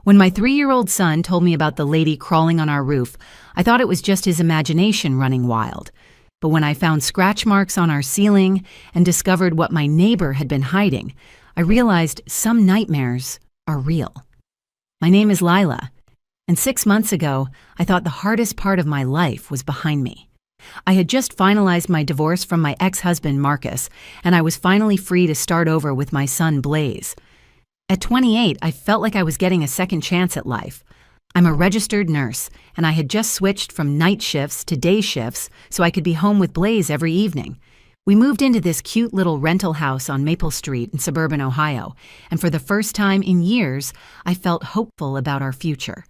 When my 3-year-old son told me about the lady crawling on our roof, I thought it was just his imagination running wild. But when I found scratch marks on our ceiling and discovered what my neighbor had been hiding, I realized some nightmares are real. My name is Lila, and 6 months ago, I thought the hardest part of my life was behind me. I had just finalized my divorce from my ex-husband, Marcus, and I was finally free to start over with my son, Blaze. At 28, I felt like I was getting a second chance at life. I'm a registered nurse, and I had just switched from night shifts to day shifts so I could be home with Blaze every evening. We moved into this cute little rental house on Maple Street in suburban Ohio, and for the first time in years, I felt hopeful about our future.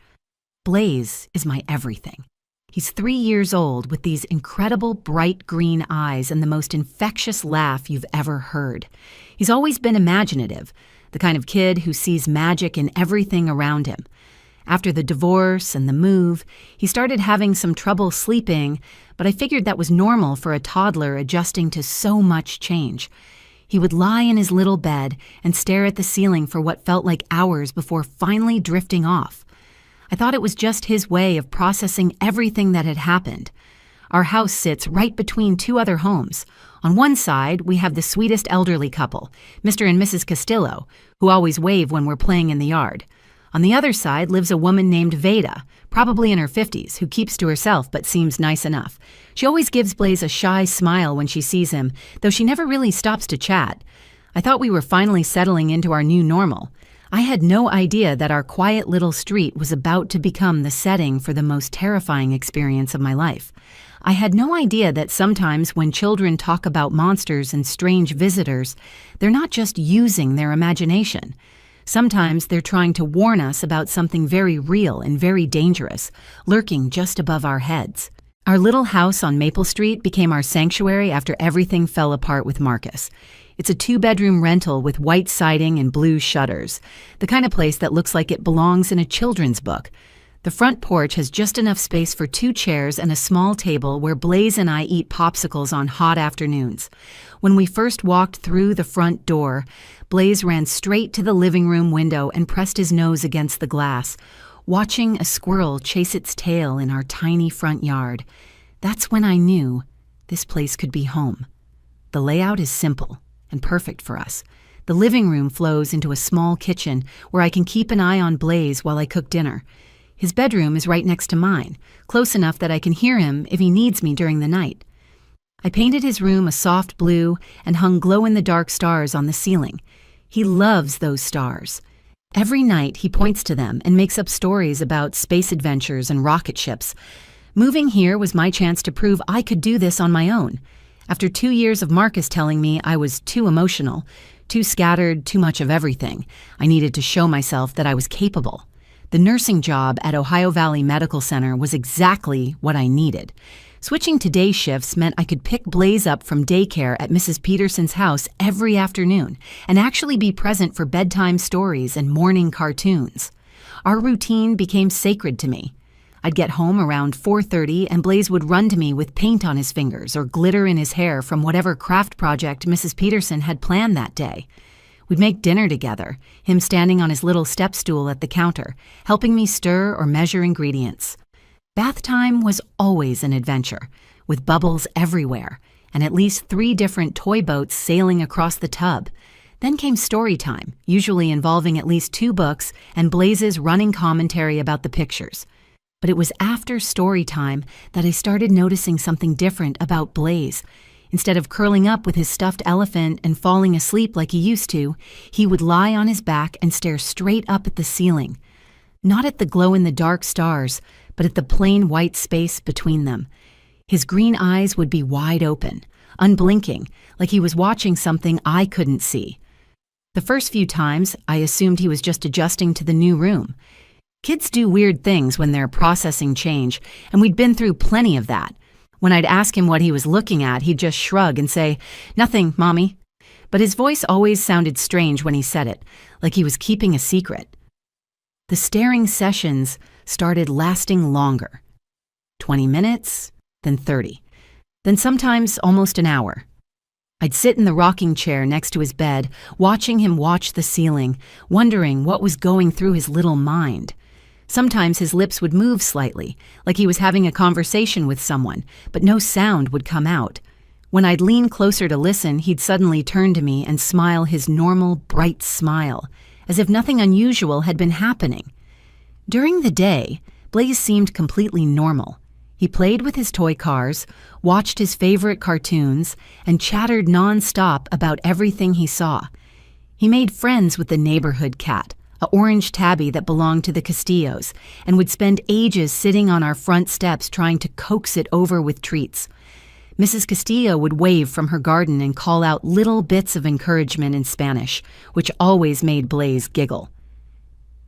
Blaze is my everything. He's 3 years old with these incredible bright green eyes and the most infectious laugh you've ever heard. He's always been imaginative, the kind of kid who sees magic in everything around him. After the divorce and the move, he started having some trouble sleeping, but I figured that was normal for a toddler adjusting to so much change. He would lie in his little bed and stare at the ceiling for what felt like hours before finally drifting off. I thought it was just his way of processing everything that had happened. Our house sits right between two other homes. On one side, we have the sweetest elderly couple, Mr. and Mrs. Castillo, who always wave when we're playing in the yard. On the other side lives a woman named Veda, probably in her 50s, who keeps to herself but seems nice enough. She always gives Blaze a shy smile when she sees him, though she never really stops to chat. I thought we were finally settling into our new normal. I had no idea that our quiet little street was about to become the setting for the most terrifying experience of my life. I had no idea that sometimes when children talk about monsters and strange visitors, they're not just using their imagination. Sometimes they're trying to warn us about something very real and very dangerous, lurking just above our heads. Our little house on Maple Street became our sanctuary after everything fell apart with Marcus. It's a 2-bedroom rental with white siding and blue shutters, the kind of place that looks like it belongs in a children's book. The front porch has just enough space for 2 chairs and a small table where Blaze and I eat popsicles on hot afternoons. When we first walked through the front door, Blaze ran straight to the living room window and pressed his nose against the glass, watching a squirrel chase its tail in our tiny front yard. That's when I knew this place could be home. The layout is simple and perfect for us. The living room flows into a small kitchen where I can keep an eye on Blaze while I cook dinner. His bedroom is right next to mine, close enough that I can hear him if he needs me during the night. I painted his room a soft blue and hung glow-in-the-dark stars on the ceiling. He loves those stars. Every night he points to them and makes up stories about space adventures and rocket ships. Moving here was my chance to prove I could do this on my own. After 2 years of Marcus telling me I was too emotional, too scattered, too much of everything, I needed to show myself that I was capable. The nursing job at Ohio Valley Medical Center was exactly what I needed. Switching to day shifts meant I could pick Blaze up from daycare at Mrs. Peterson's house every afternoon and actually be present for bedtime stories and morning cartoons. Our routine became sacred to me. I'd get home around 4:30 and Blaze would run to me with paint on his fingers or glitter in his hair from whatever craft project Mrs. Peterson had planned that day. We'd make dinner together, him standing on his little step stool at the counter, helping me stir or measure ingredients. Bath time was always an adventure, with bubbles everywhere, and at least 3 different toy boats sailing across the tub. Then came story time, usually involving at least 2 books and Blaze's running commentary about the pictures. But it was after story time that I started noticing something different about Blaze. Instead of curling up with his stuffed elephant and falling asleep like he used to, he would lie on his back and stare straight up at the ceiling. Not at the glow-in-the-dark stars, but at the plain white space between them. His green eyes would be wide open, unblinking, like he was watching something I couldn't see. The first few times, I assumed he was just adjusting to the new room. Kids do weird things when they're processing change, and we'd been through plenty of that. When I'd ask him what he was looking at, he'd just shrug and say, "Nothing, Mommy." But his voice always sounded strange when he said it, like he was keeping a secret. The staring sessions started lasting longer. 20 minutes, then 30, then sometimes almost an hour. I'd sit in the rocking chair next to his bed, watching him watch the ceiling, wondering what was going through his little mind. Sometimes his lips would move slightly, like he was having a conversation with someone, but no sound would come out. When I'd lean closer to listen, he'd suddenly turn to me and smile his normal, bright smile, as if nothing unusual had been happening. During the day, Blaze seemed completely normal. He played with his toy cars, watched his favorite cartoons, and chattered non-stop about everything he saw. He made friends with the neighborhood cat, an orange tabby that belonged to the Castillos, and would spend ages sitting on our front steps trying to coax it over with treats. Mrs. Castillo would wave from her garden and call out little bits of encouragement in Spanish, which always made Blaze giggle.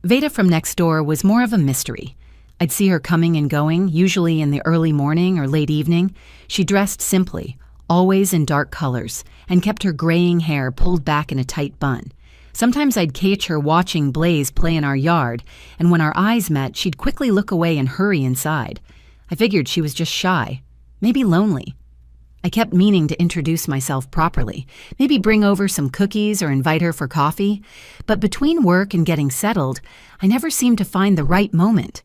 Veda from next door was more of a mystery. I'd see her coming and going, usually in the early morning or late evening. She dressed simply, always in dark colors, and kept her graying hair pulled back in a tight bun. Sometimes I'd catch her watching Blaze play in our yard, and when our eyes met, she'd quickly look away and hurry inside. I figured she was just shy, maybe lonely. I kept meaning to introduce myself properly, maybe bring over some cookies or invite her for coffee, but between work and getting settled, I never seemed to find the right moment.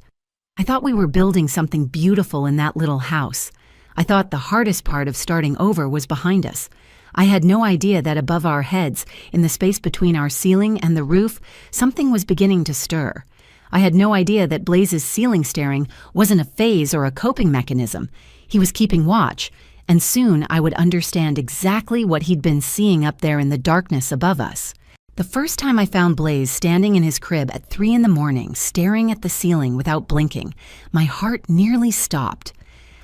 I thought we were building something beautiful in that little house. I thought the hardest part of starting over was behind us. I had no idea that above our heads, in the space between our ceiling and the roof, something was beginning to stir. I had no idea that Blaze's ceiling staring wasn't a phase or a coping mechanism. He was keeping watch, and soon I would understand exactly what he'd been seeing up there in the darkness above us. The first time I found Blaze standing in his crib at 3 a.m, staring at the ceiling without blinking, my heart nearly stopped.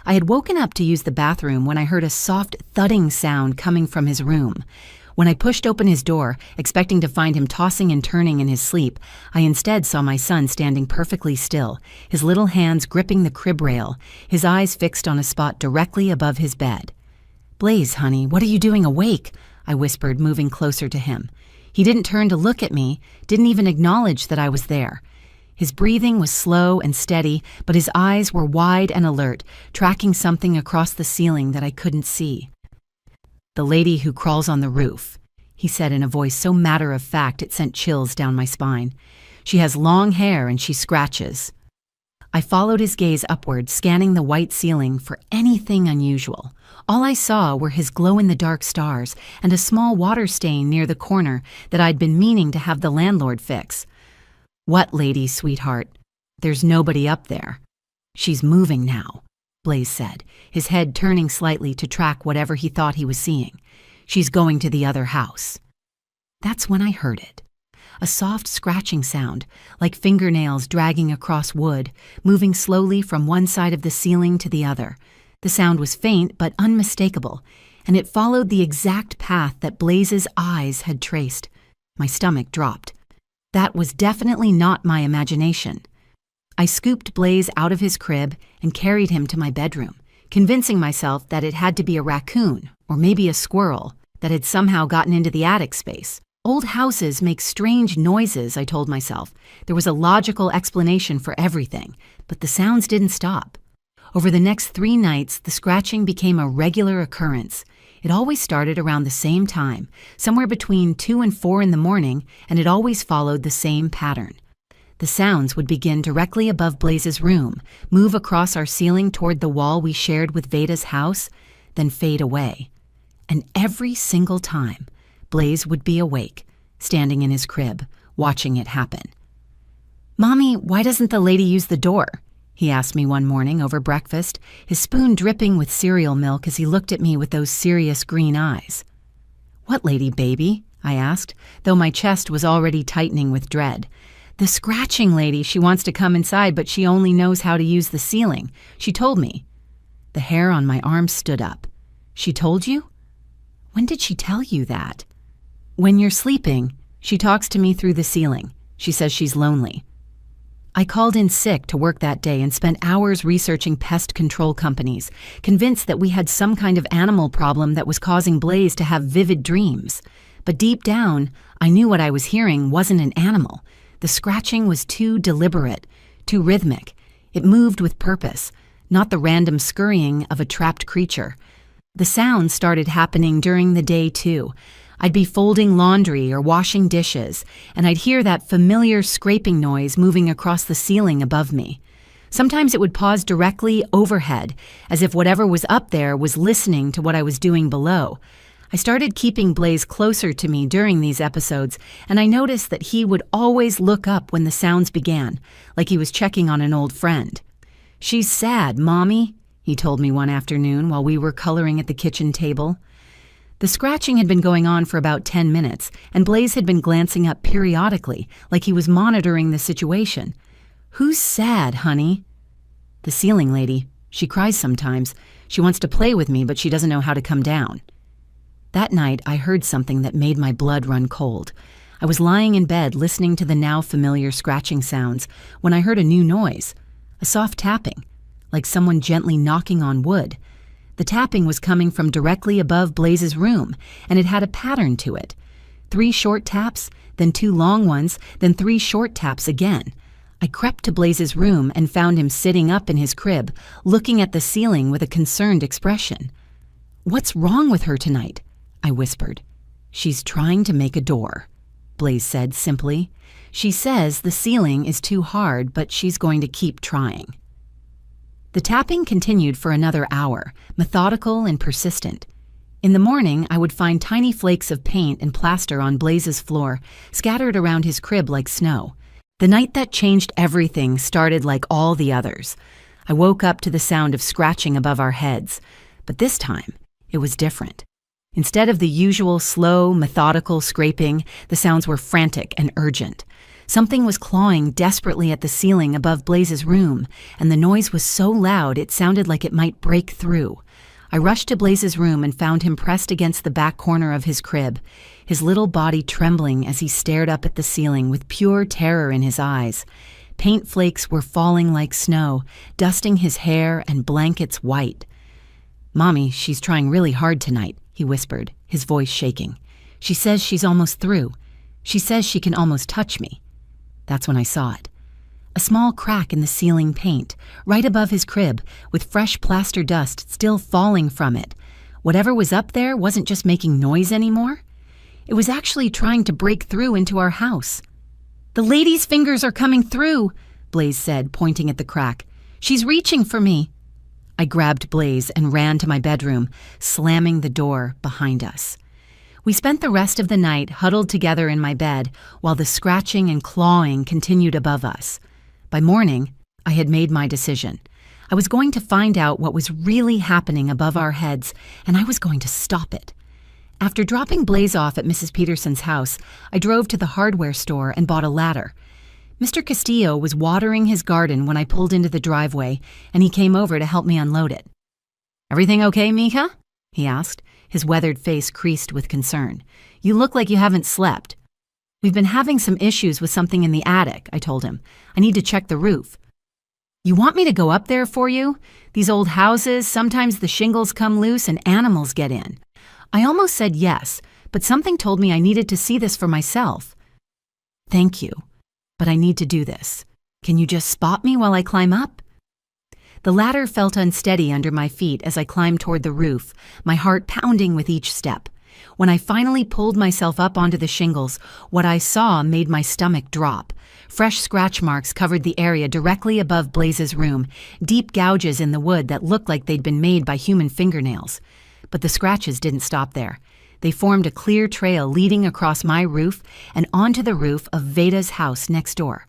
I had woken up to use the bathroom when I heard a soft thudding sound coming from his room. When I pushed open his door, expecting to find him tossing and turning in his sleep, I instead saw my son standing perfectly still, his little hands gripping the crib rail, his eyes fixed on a spot directly above his bed. "Blaze, honey, what are you doing awake?" I whispered, moving closer to him. He didn't turn to look at me, didn't even acknowledge that I was there. His breathing was slow and steady, but his eyes were wide and alert, tracking something across the ceiling that I couldn't see. "The lady who crawls on the roof," he said in a voice so matter-of-fact it sent chills down my spine. "She has long hair and she scratches." I followed his gaze upward, scanning the white ceiling for anything unusual. All I saw were his glow-in-the-dark stars and a small water stain near the corner that I'd been meaning to have the landlord fix. "What lady, sweetheart? There's nobody up there." "She's moving now," Blaze said, his head turning slightly to track whatever he thought he was seeing. "She's going to the other house." That's when I heard it. A soft scratching sound, like fingernails dragging across wood, moving slowly from one side of the ceiling to the other. The sound was faint but unmistakable, and it followed the exact path that Blaze's eyes had traced. My stomach dropped. That was definitely not my imagination. I scooped Blaze out of his crib and carried him to my bedroom, convincing myself that it had to be a raccoon or maybe a squirrel that had somehow gotten into the attic space. Old houses make strange noises, I told myself. There was a logical explanation for everything, but the sounds didn't stop. Over the next 3 nights, the scratching became a regular occurrence. It always started around the same time, somewhere between 2 and 4 in the morning, and it always followed the same pattern. The sounds would begin directly above Blaze's room, move across our ceiling toward the wall we shared with Veda's house, then fade away. And every single time, Blaze would be awake, standing in his crib, watching it happen. "Mommy, why doesn't the lady use the door?" he asked me one morning over breakfast, his spoon dripping with cereal milk as he looked at me with those serious green eyes. "What lady, baby?" I asked, though my chest was already tightening with dread. "The scratching lady. She wants to come inside, but she only knows how to use the ceiling. She told me." The hair on my arm stood up. "She told you? When did she tell you that?" "When you're sleeping, she talks to me through the ceiling. She says she's lonely." I called in sick to work that day and spent hours researching pest control companies, convinced that we had some kind of animal problem that was causing Blaze to have vivid dreams. But deep down, I knew what I was hearing wasn't an animal. The scratching was too deliberate, too rhythmic. It moved with purpose, not the random scurrying of a trapped creature. The sounds started happening during the day too. I'd be folding laundry or washing dishes, and I'd hear that familiar scraping noise moving across the ceiling above me. Sometimes it would pause directly overhead, as if whatever was up there was listening to what I was doing below. I started keeping Blaze closer to me during these episodes, and I noticed that he would always look up when the sounds began, like he was checking on an old friend. "She's sad, Mommy," he told me one afternoon while we were coloring at the kitchen table. The scratching had been going on for about 10 minutes, and Blaze had been glancing up periodically, like he was monitoring the situation. "Who's sad, honey?" "The ceiling lady. She cries sometimes. She wants to play with me, but she doesn't know how to come down." That night, I heard something that made my blood run cold. I was lying in bed listening to the now familiar scratching sounds when I heard a new noise, a soft tapping, like someone gently knocking on wood. The tapping was coming from directly above Blaze's room, and it had a pattern to it. 3 short taps, then 2 long ones, then 3 short taps again. I crept to Blaze's room and found him sitting up in his crib, looking at the ceiling with a concerned expression. "What's wrong with her tonight?" I whispered. "She's trying to make a door," Blaze said simply. "She says the ceiling is too hard, but she's going to keep trying." The tapping continued for another hour, methodical and persistent. In the morning, I would find tiny flakes of paint and plaster on Blaze's floor, scattered around his crib like snow. The night that changed everything started like all the others. I woke up to the sound of scratching above our heads, but this time, it was different. Instead of the usual slow, methodical scraping, the sounds were frantic and urgent. Something was clawing desperately at the ceiling above Blaze's room, and the noise was so loud it sounded like it might break through. I rushed to Blaze's room and found him pressed against the back corner of his crib, his little body trembling as he stared up at the ceiling with pure terror in his eyes. Paint flakes were falling like snow, dusting his hair and blankets white. "Mommy, she's trying really hard tonight," he whispered, his voice shaking. "She says she's almost through. She says she can almost touch me." That's when I saw it. A small crack in the ceiling paint, right above his crib, with fresh plaster dust still falling from it. Whatever was up there wasn't just making noise anymore. It was actually trying to break through into our house. "The lady's fingers are coming through," Blaze said, pointing at the crack. "She's reaching for me." I grabbed Blaze and ran to my bedroom, slamming the door behind us. We spent the rest of the night huddled together in my bed while the scratching and clawing continued above us. By morning, I had made my decision. I was going to find out what was really happening above our heads, and I was going to stop it. After dropping Blaze off at Mrs. Peterson's house, I drove to the hardware store and bought a ladder. Mr. Castillo was watering his garden when I pulled into the driveway, and he came over to help me unload it. "Everything okay, Mika?" he asked, his weathered face creased with concern. "You look like you haven't slept." "We've been having some issues with something in the attic," I told him. "I need to check the roof." "You want me to go up there for you? These old houses, sometimes the shingles come loose and animals get in." I almost said yes, but something told me I needed to see this for myself. "Thank you, but I need to do this. Can you just spot me while I climb up?" The ladder felt unsteady under my feet as I climbed toward the roof, my heart pounding with each step. When I finally pulled myself up onto the shingles, what I saw made my stomach drop. Fresh scratch marks covered the area directly above Blaze's room, deep gouges in the wood that looked like they'd been made by human fingernails. But the scratches didn't stop there. They formed a clear trail leading across my roof and onto the roof of Veda's house next door.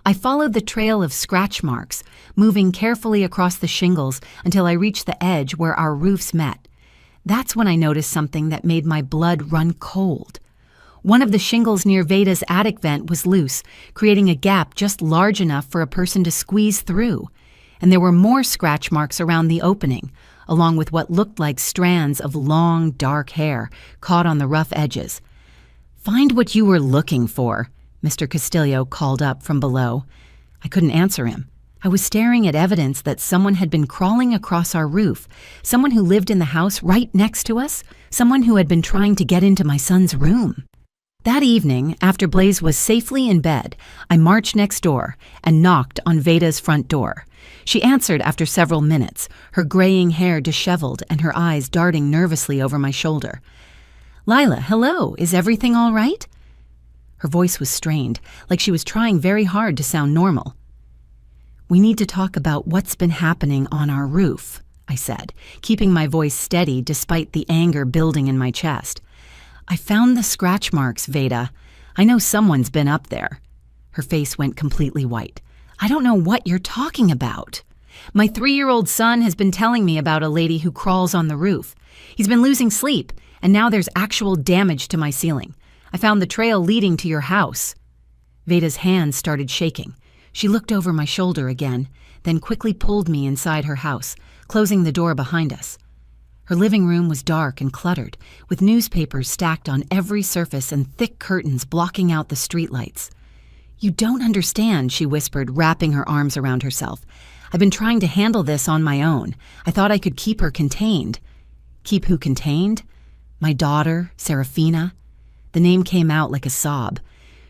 I followed the trail of scratch marks, moving carefully across the shingles until I reached the edge where our roofs met. That's when I noticed something that made my blood run cold. One of the shingles near Veda's attic vent was loose, creating a gap just large enough for a person to squeeze through. And there were more scratch marks around the opening, along with what looked like strands of long, dark hair caught on the rough edges. "Find what you were looking for," Mr. Castillo called up from below. I couldn't answer him. I was staring at evidence that someone had been crawling across our roof, someone who lived in the house right next to us, someone who had been trying to get into my son's room. That evening, after Blaze was safely in bed, I marched next door and knocked on Veda's front door. She answered after several minutes, her graying hair disheveled and her eyes darting nervously over my shoulder. "Lila, hello, is everything all right?" Her voice was strained, like she was trying very hard to sound normal. "We need to talk about what's been happening on our roof," I said, keeping my voice steady despite the anger building in my chest. "I found the scratch marks, Veda. I know someone's been up there." Her face went completely white. "I don't know what you're talking about. My 3-year-old son has been telling me about a lady who crawls on the roof. He's been losing sleep, and now there's actual damage to my ceiling. I found the trail leading to your house." Veda's hands started shaking. She looked over my shoulder again, then quickly pulled me inside her house, closing the door behind us. Her living room was dark and cluttered, with newspapers stacked on every surface and thick curtains blocking out the streetlights. "You don't understand," she whispered, wrapping her arms around herself. "I've been trying to handle this on my own. I thought I could keep her contained." "Keep who contained?" "My daughter, Serafina." The name came out like a sob.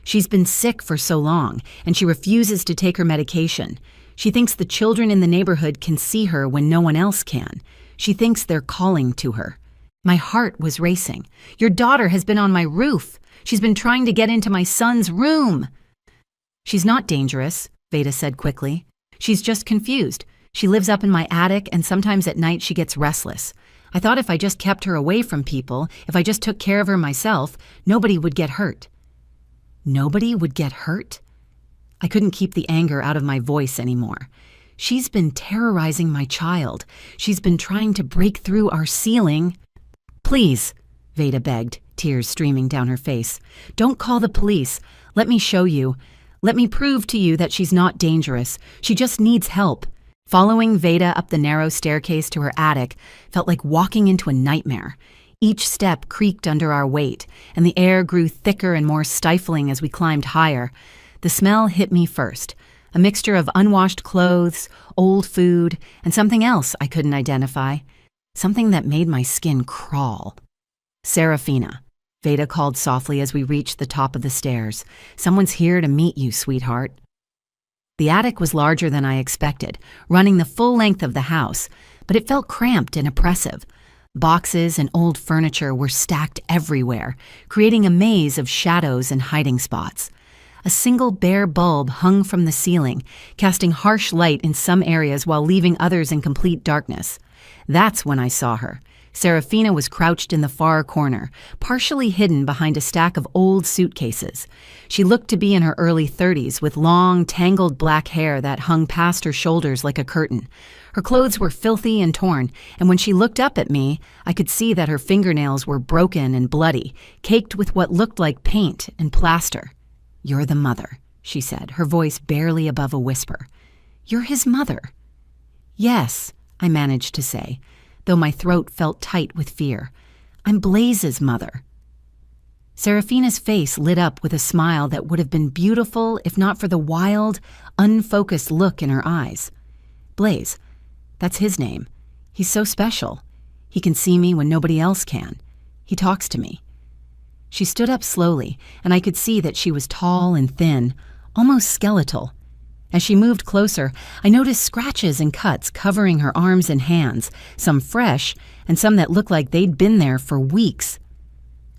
"She's been sick for so long, and she refuses to take her medication. She thinks the children in the neighborhood can see her when no one else can. She thinks they're calling to her." My heart was racing. "Your daughter has been on my roof. She's been trying to get into my son's room." "She's not dangerous," Veda said quickly. "She's just confused. She lives up in my attic, and sometimes at night she gets restless. I thought if I just kept her away from people, if I just took care of her myself, nobody would get hurt." Nobody would get hurt? I couldn't keep the anger out of my voice anymore. "She's been terrorizing my child. She's been trying to break through our ceiling." "Please," Veda begged, tears streaming down her face. "Don't call the police. Let me show you. Let me prove to you that she's not dangerous. She just needs help." Following Veda up the narrow staircase to her attic felt like walking into a nightmare. Each step creaked under our weight, and the air grew thicker and more stifling as we climbed higher. The smell hit me first, a mixture of unwashed clothes, old food, and something else I couldn't identify, something that made my skin crawl. "Serafina," Veda called softly as we reached the top of the stairs. "Someone's here to meet you, sweetheart." The attic was larger than I expected, running the full length of the house, but it felt cramped and oppressive. Boxes and old furniture were stacked everywhere, creating a maze of shadows and hiding spots. A single bare bulb hung from the ceiling, casting harsh light in some areas while leaving others in complete darkness. That's when I saw her. Serafina was crouched in the far corner, partially hidden behind a stack of old suitcases. She looked to be in her early 30s, with long, tangled black hair that hung past her shoulders like a curtain. Her clothes were filthy and torn, and when she looked up at me, I could see that her fingernails were broken and bloody, caked with what looked like paint and plaster. "You're the mother," she said, her voice barely above a whisper. "You're his mother." "Yes," I managed to say, though my throat felt tight with fear. "I'm Blaze's mother." Serafina's face lit up with a smile that would have been beautiful if not for the wild, unfocused look in her eyes. "Blaze, that's his name. He's so special. He can see me when nobody else can. He talks to me." She stood up slowly, and I could see that she was tall and thin, almost skeletal. As she moved closer, I noticed scratches and cuts covering her arms and hands, some fresh and some that looked like they'd been there for weeks.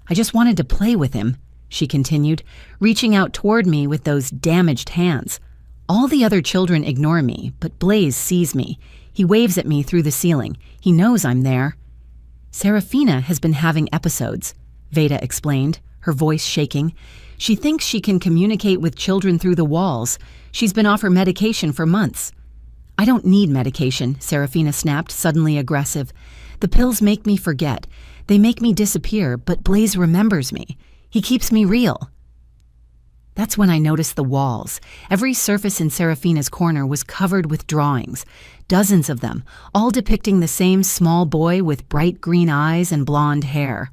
"I just wanted to play with him," she continued, reaching out toward me with those damaged hands. "All the other children ignore me, but Blaze sees me. He waves at me through the ceiling. He knows I'm there." "Serafina has been having episodes," Veda explained, her voice shaking. "She thinks she can communicate with children through the walls. She's been off her medication for months." "I don't need medication," Serafina snapped, suddenly aggressive. "The pills make me forget. They make me disappear, but Blaze remembers me. He keeps me real." That's when I noticed the walls. Every surface in Serafina's corner was covered with drawings, dozens of them, all depicting the same small boy with bright green eyes and blonde hair.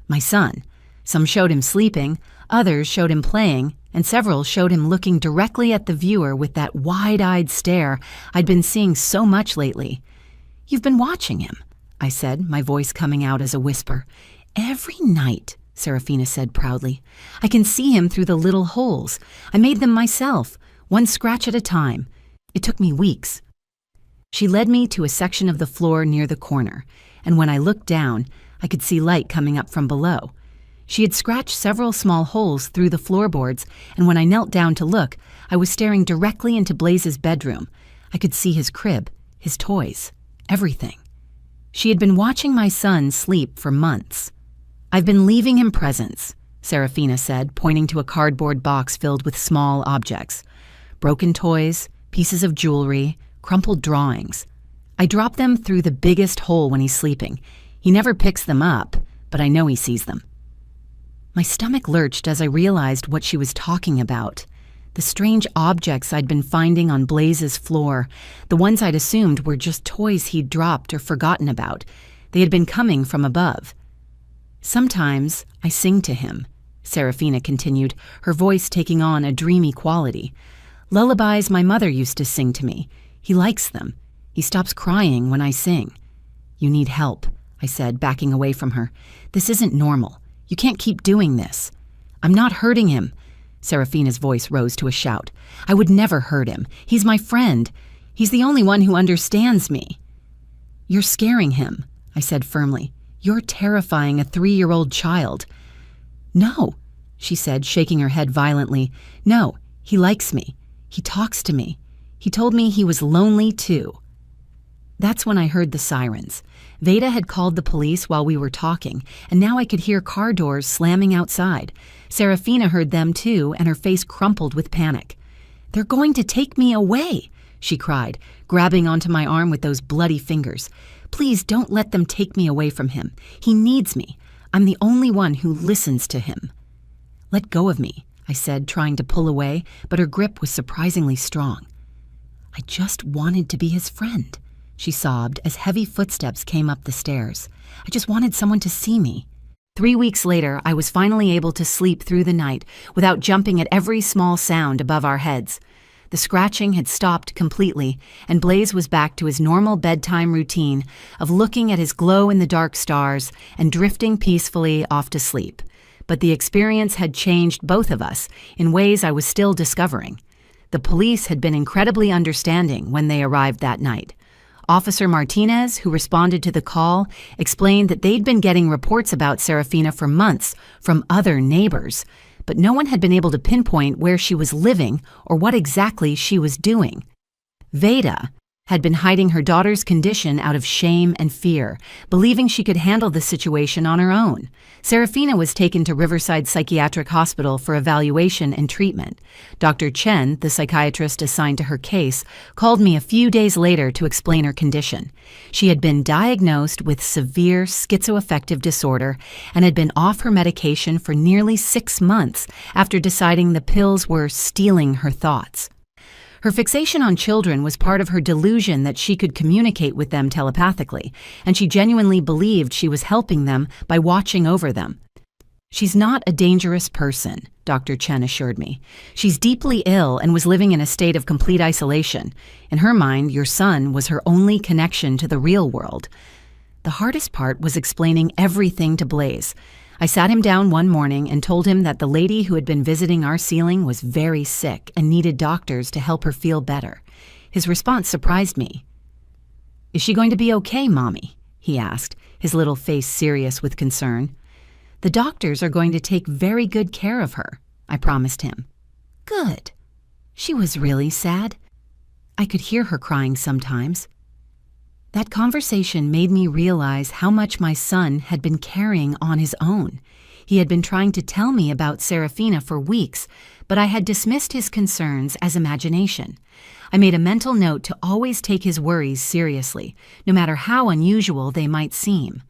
My son. Some showed him sleeping, others showed him playing, and several showed him looking directly at the viewer with that wide-eyed stare I'd been seeing so much lately. "You've been watching him," I said, my voice coming out as a whisper. "Every night Serafina said proudly. "I can see him through the little holes. I made them myself, one scratch at a time. It took me weeks." She led me to a section of the floor near the corner, and when I looked down, I could see light coming up from below. She had scratched several small holes through the floorboards, and when I knelt down to look, I was staring directly into Blaze's bedroom. I could see his crib, his toys, everything. She had been watching my son sleep for months. "I've been leaving him presents," Serafina said, pointing to a cardboard box filled with small objects. Broken toys, pieces of jewelry, crumpled drawings. "I drop them through the biggest hole when he's sleeping. He never picks them up, but I know he sees them." My stomach lurched as I realized what she was talking about. The strange objects I'd been finding on Blaze's floor, the ones I'd assumed were just toys he'd dropped or forgotten about. They had been coming from above. "Sometimes I sing to him," Serafina continued, her voice taking on a dreamy quality. "Lullabies my mother used to sing to me. He likes them. He stops crying when I sing." "You need help," I said, backing away from her. "This isn't normal. You can't keep doing this." "I'm not hurting him." Serafina's voice rose to a shout. "I would never hurt him. He's my friend. He's the only one who understands me." "You're scaring him," I said firmly. "You're terrifying a 3-year-old child." "No," she said, shaking her head violently. "No, he likes me. He talks to me. He told me he was lonely too." That's when I heard the sirens. Veda had called the police while we were talking, and now I could hear car doors slamming outside. Serafina heard them too, and her face crumpled with panic. "They're going to take me away," she cried, grabbing onto my arm with those bloody fingers. "Please don't let them take me away from him. He needs me. I'm the only one who listens to him." "Let go of me," I said, trying to pull away, but her grip was surprisingly strong. "I just wanted to be his friend," she sobbed as heavy footsteps came up the stairs. "I just wanted someone to see me." 3 weeks later, I was finally able to sleep through the night without jumping at every small sound above our heads. The scratching had stopped completely, and Blaze was back to his normal bedtime routine of looking at his glow-in-the-dark stars and drifting peacefully off to sleep. But the experience had changed both of us in ways I was still discovering. The police had been incredibly understanding when they arrived that night. Officer Martinez, who responded to the call, explained that they'd been getting reports about Serafina for months from other neighbors, but no one had been able to pinpoint where she was living or what exactly she was doing. Veda had been hiding her daughter's condition out of shame and fear, believing she could handle the situation on her own. Serafina was taken to Riverside Psychiatric Hospital for evaluation and treatment. Dr. Chen, the psychiatrist assigned to her case, called me a few days later to explain her condition. She had been diagnosed with severe schizoaffective disorder and had been off her medication for nearly 6 months after deciding the pills were stealing her thoughts. Her fixation on children was part of her delusion that she could communicate with them telepathically, and she genuinely believed she was helping them by watching over them. "She's not a dangerous person," Dr. Chen assured me. "She's deeply ill and was living in a state of complete isolation. In her mind, your son was her only connection to the real world." The hardest part was explaining everything to Blaze. I sat him down one morning and told him that the lady who had been visiting our ceiling was very sick and needed doctors to help her feel better. His response surprised me. "Is she going to be okay, Mommy?" he asked, his little face serious with concern. "The doctors are going to take very good care of her," I promised him. "Good." She was really sad. I could hear her crying sometimes. That conversation made me realize how much my son had been carrying on his own. He had been trying to tell me about Serafina for weeks, but I had dismissed his concerns as imagination. I made a mental note to always take his worries seriously, no matter how unusual they might seem.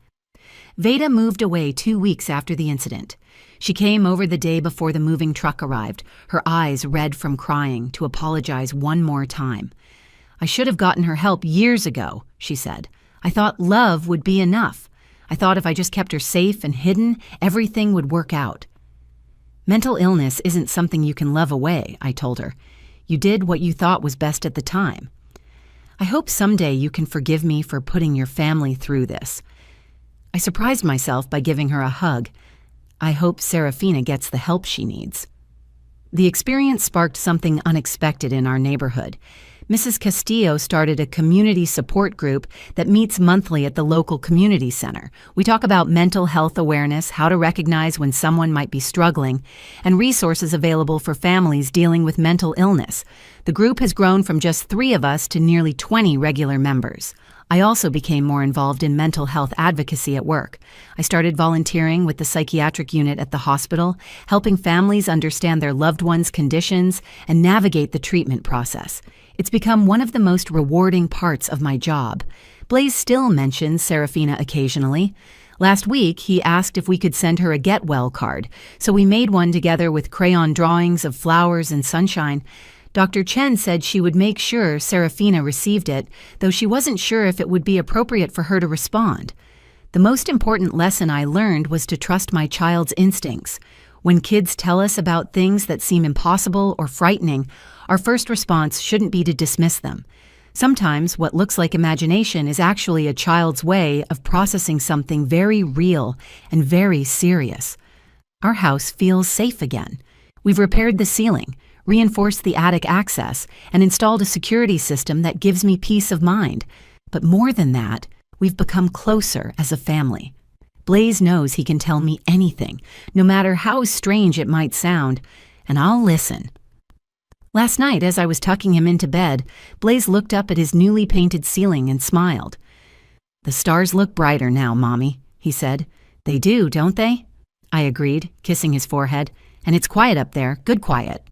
Veda moved away 2 weeks after the incident. She came over the day before the moving truck arrived, her eyes red from crying, to apologize one more time. "I should have gotten her help years ago," she said. "I thought love would be enough. I thought if I just kept her safe and hidden, everything would work out." "Mental illness isn't something you can love away," I told her. "You did what you thought was best at the time. I hope someday you can forgive me for putting your family through this." I surprised myself by giving her a hug. I hope Serafina gets the help she needs. The experience sparked something unexpected in our neighborhood. Mrs. Castillo started a community support group that meets monthly at the local community center. We talk about mental health awareness, how to recognize when someone might be struggling, and resources available for families dealing with mental illness. The group has grown from just 3 of us to nearly 20 regular members. I also became more involved in mental health advocacy at work. I started volunteering with the psychiatric unit at the hospital, helping families understand their loved ones' conditions and navigate the treatment process. It's become one of the most rewarding parts of my job. Blaze still mentions Serafina occasionally. Last week, he asked if we could send her a get well card, so we made one together with crayon drawings of flowers and sunshine. Dr. Chen said she would make sure Serafina received it, though she wasn't sure if it would be appropriate for her to respond. The most important lesson I learned was to trust my child's instincts. When kids tell us about things that seem impossible or frightening, our first response shouldn't be to dismiss them. Sometimes what looks like imagination is actually a child's way of processing something very real and very serious. Our house feels safe again. We've repaired the ceiling, reinforced the attic access, and installed a security system that gives me peace of mind. But more than that, we've become closer as a family. Blaze knows he can tell me anything, no matter how strange it might sound, and I'll listen. Last night, as I was tucking him into bed, Blaze looked up at his newly painted ceiling and smiled. "The stars look brighter now, Mommy," he said. "They do, don't they?" I agreed, kissing his forehead. "And it's quiet up there, good quiet."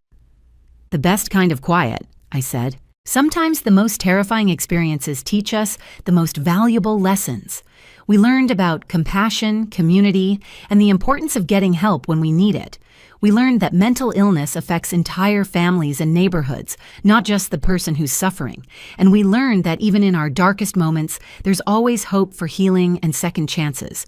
"The best kind of quiet," I said. "Sometimes the most terrifying experiences teach us the most valuable lessons." We learned about compassion, community, and the importance of getting help when we need it. We learned that mental illness affects entire families and neighborhoods, not just the person who's suffering. And we learned that even in our darkest moments, there's always hope for healing and second chances.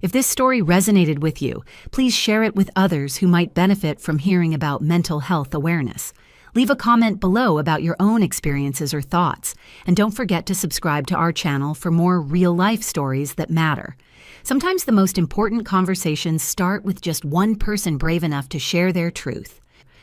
If this story resonated with you, please share it with others who might benefit from hearing about mental health awareness. Leave a comment below about your own experiences or thoughts, and don't forget to subscribe to our channel for more real-life stories that matter. Sometimes the most important conversations start with just one person brave enough to share their truth.